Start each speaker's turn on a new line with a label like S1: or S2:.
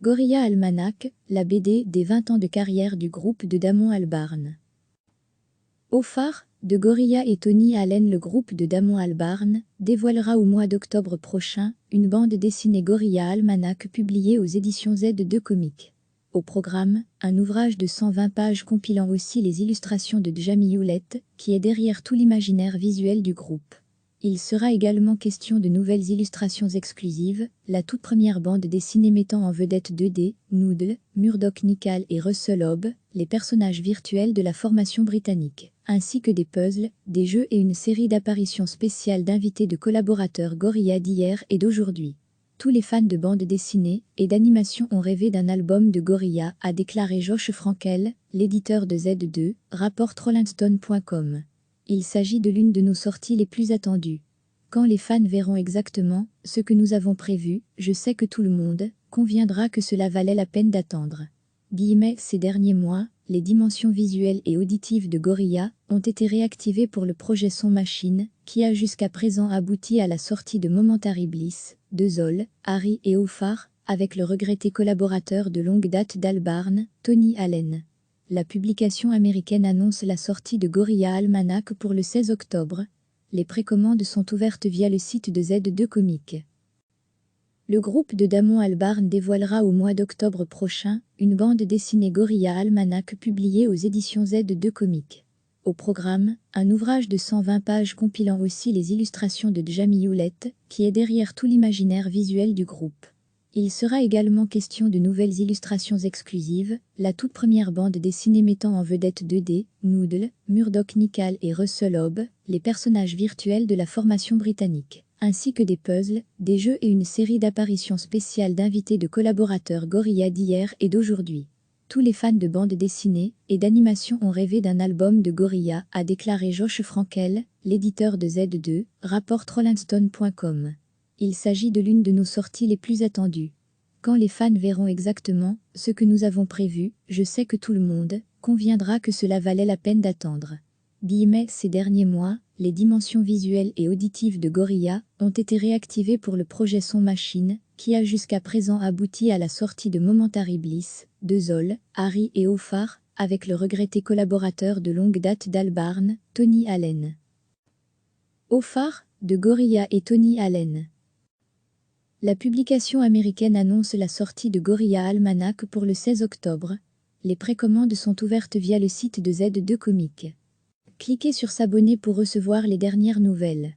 S1: Gorilla Almanac, la BD des 20 ans de carrière du groupe de Damon Albarn. Au phare de Gorilla et Tony Allen, le groupe de Damon Albarn dévoilera au mois d'octobre prochain une bande dessinée Gorilla Almanac publiée aux éditions Z2 Comics. Au programme, un ouvrage de 120 pages compilant aussi les illustrations de Jamie Hewlett, qui est derrière tout l'imaginaire visuel du groupe. Il sera également question de nouvelles illustrations exclusives, la toute première bande dessinée mettant en vedette 2D, Noodle, Murdoch Nickel et Russell Hobb, les personnages virtuels de la formation britannique, ainsi que des puzzles, des jeux et une série d'apparitions spéciales d'invités de collaborateurs Gorilla d'hier et d'aujourd'hui. Tous les fans de bande dessinée et d'animation ont rêvé d'un album de Gorilla, a déclaré Josh Frankel, l'éditeur de Z2, rapporte RollingStone.com. Il s'agit de l'une de nos sorties les plus attendues. Quand les fans verront exactement ce que nous avons prévu, je sais que tout le monde conviendra que cela valait la peine d'attendre. Ces derniers mois, les dimensions visuelles et auditives de Gorilla ont été réactivées pour le projet Son Machine, qui a jusqu'à présent abouti à la sortie de Momentary Bliss, de Zol, Harry et Ophar, avec le regretté collaborateur de longue date d'Albarn, Tony Allen. La publication américaine annonce la sortie de Gorilla Almanac pour le 16 octobre. Les précommandes sont ouvertes via le site de Z2 Comics. Le groupe de Damon Albarn dévoilera au mois d'octobre prochain une bande dessinée Gorilla Almanac publiée aux éditions Z2 Comics. Au programme, un ouvrage de 120 pages compilant aussi les illustrations de Jamie Hewlett, qui est derrière tout l'imaginaire visuel du groupe. Il sera également question de nouvelles illustrations exclusives, la toute première bande dessinée mettant en vedette 2D, Noodle, Murdoch Nickel et Russell Hobb, les personnages virtuels de la formation britannique, ainsi que des puzzles, des jeux et une série d'apparitions spéciales d'invités de collaborateurs Gorilla d'hier et d'aujourd'hui. Tous les fans de bande dessinée et d'animation ont rêvé d'un album de Gorilla, a déclaré Josh Frankel, l'éditeur de Z2, rapporte RollingStone.com. Il s'agit de l'une de nos sorties les plus attendues. Quand les fans verront exactement ce que nous avons prévu, je sais que tout le monde conviendra que cela valait la peine d'attendre. Ces derniers mois, les dimensions visuelles et auditives de Gorilla ont été réactivées pour le projet Son Machine, qui a jusqu'à présent abouti à la sortie de Momentary Bliss, de Zol, Harry et Ophar, avec le regretté collaborateur de longue date d'Albarn, Tony Allen. Ophar, de Gorilla et Tony Allen. La publication américaine annonce la sortie de Gorilla Almanac pour le 16 octobre. Les précommandes sont ouvertes via le site de Z2 Comics. Cliquez sur s'abonner pour recevoir les dernières nouvelles.